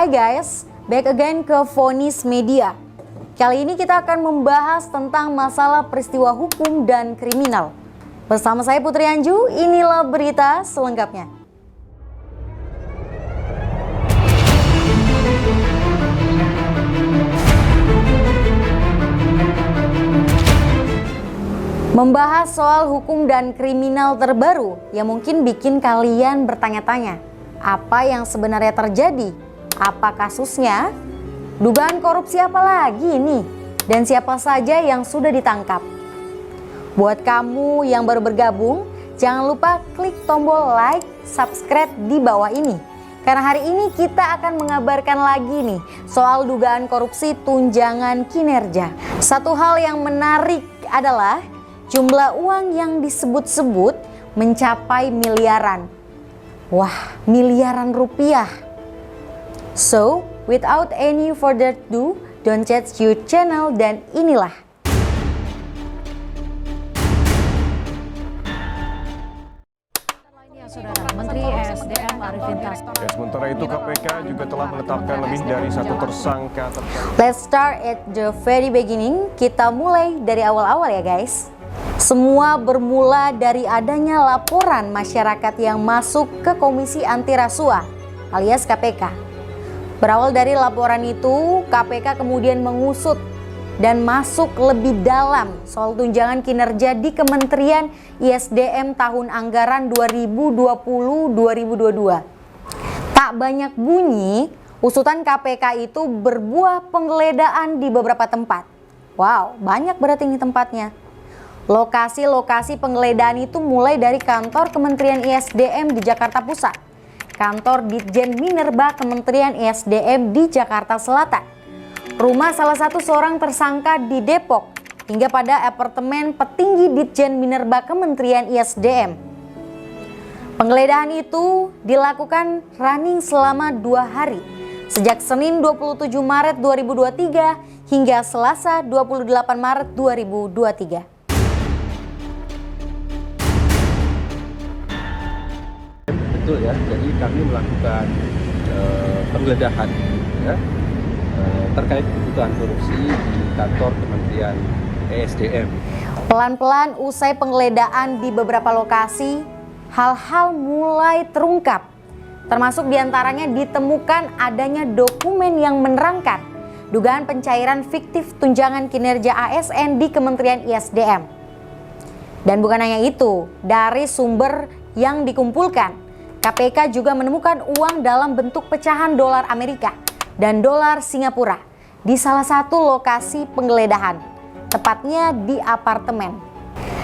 Hai guys, back again ke Vonis Media. Kali ini kita akan membahas tentang masalah peristiwa hukum dan kriminal. Bersama saya Putri Anju, inilah berita selengkapnya. Membahas soal hukum dan kriminal terbaru yang mungkin bikin kalian bertanya-tanya, apa yang sebenarnya terjadi? Apa kasusnya? Dugaan korupsi apa lagi ini? Dan siapa saja yang sudah ditangkap? Buat kamu yang baru bergabung, jangan lupa klik tombol like, subscribe di bawah ini. Karena hari ini kita akan mengabarkan lagi nih soal dugaan korupsi tunjangan kinerja. Satu hal yang menarik adalah jumlah uang yang disebut-sebut mencapai miliaran. Wah, miliaran rupiah. So, without any further ado, don't change your channel dan inilah. Menteri ESDM Arifin Tasrif. Sementara itu KPK juga telah menetapkan lebih dari satu tersangka. Let's start at the very beginning. Kita mulai dari awal-awal ya guys. Semua bermula dari adanya laporan masyarakat yang masuk ke Komisi Anti Rasuah alias KPK. Berawal dari laporan itu, KPK kemudian mengusut dan masuk lebih dalam soal tunjangan kinerja di Kementerian ISDM tahun anggaran 2020-2022. Tak banyak bunyi, usutan KPK itu berbuah penggeledahan di beberapa tempat. Wow, banyak berarti ini tempatnya. Lokasi-lokasi penggeledahan itu mulai dari kantor Kementerian ISDM di Jakarta Pusat, kantor Ditjen Minerba Kementerian ISDM di Jakarta Selatan, rumah salah satu seorang tersangka di Depok, hingga pada apartemen petinggi Ditjen Minerba Kementerian ISDM. Penggeledahan itu dilakukan running selama 2 hari, sejak Senin 27 Maret 2023 hingga Selasa 28 Maret 2023. Betul ya, jadi kami melakukan penggeledahan ya, terkait dugaan korupsi di kantor Kementerian ESDM. Pelan-pelan usai penggeledahan di beberapa lokasi, hal-hal mulai terungkap. Termasuk diantaranya ditemukan adanya dokumen yang menerangkan dugaan pencairan fiktif tunjangan kinerja ASN di Kementerian ISDM. Dan bukan hanya itu, dari sumber yang dikumpulkan, KPK juga menemukan uang dalam bentuk pecahan dolar Amerika dan dolar Singapura di salah satu lokasi penggeledahan, tepatnya di apartemen.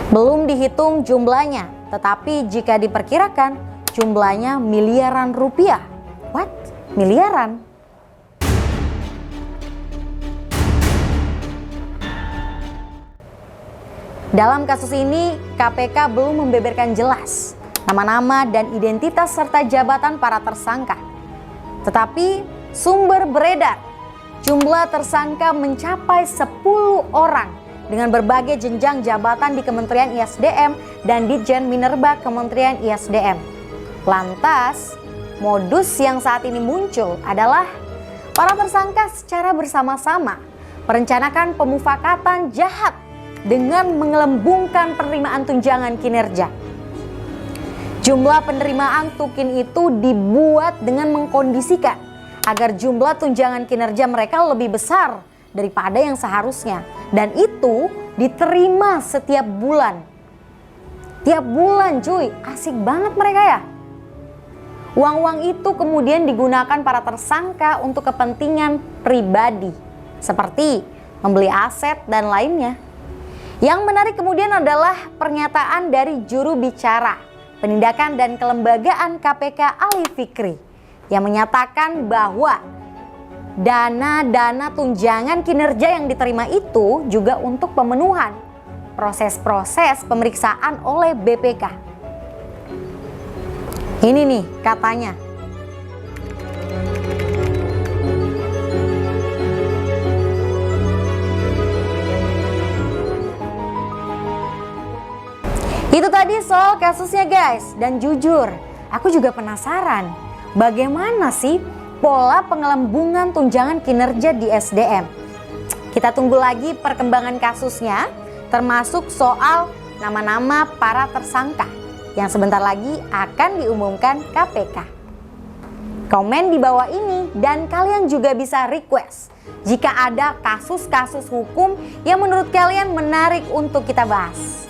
Belum dihitung jumlahnya, tetapi jika diperkirakan jumlahnya miliaran rupiah. What? Miliaran? Dalam kasus ini, KPK belum membeberkan jelas nama-nama dan identitas serta jabatan para tersangka. Tetapi sumber beredar, jumlah tersangka mencapai 10 orang dengan berbagai jenjang jabatan di Kementerian ISDM dan Ditjen Minerba Kementerian ISDM. Lantas, modus yang saat ini muncul adalah para tersangka secara bersama-sama merencanakan pemufakatan jahat dengan menggelembungkan penerimaan tunjangan kinerja. Jumlah penerimaan tukin itu dibuat dengan mengkondisikan agar jumlah tunjangan kinerja mereka lebih besar daripada yang seharusnya. Dan itu diterima setiap bulan. Tiap bulan cuy, asik banget mereka ya. Uang-uang itu kemudian digunakan para tersangka untuk kepentingan pribadi, seperti membeli aset dan lainnya. Yang menarik kemudian adalah pernyataan dari juru bicara Penindakan dan Kelembagaan KPK Ali Fikri yang menyatakan bahwa dana-dana tunjangan kinerja yang diterima itu juga untuk pemenuhan proses-proses pemeriksaan oleh BPK. Ini nih katanya. Itu tadi soal kasusnya guys, dan jujur aku juga penasaran bagaimana sih pola pengelambungan tunjangan kinerja di SDM. Kita tunggu lagi perkembangan kasusnya, termasuk soal nama-nama para tersangka yang sebentar lagi akan diumumkan KPK. Komen di bawah ini dan kalian juga bisa request jika ada kasus-kasus hukum yang menurut kalian menarik untuk kita bahas.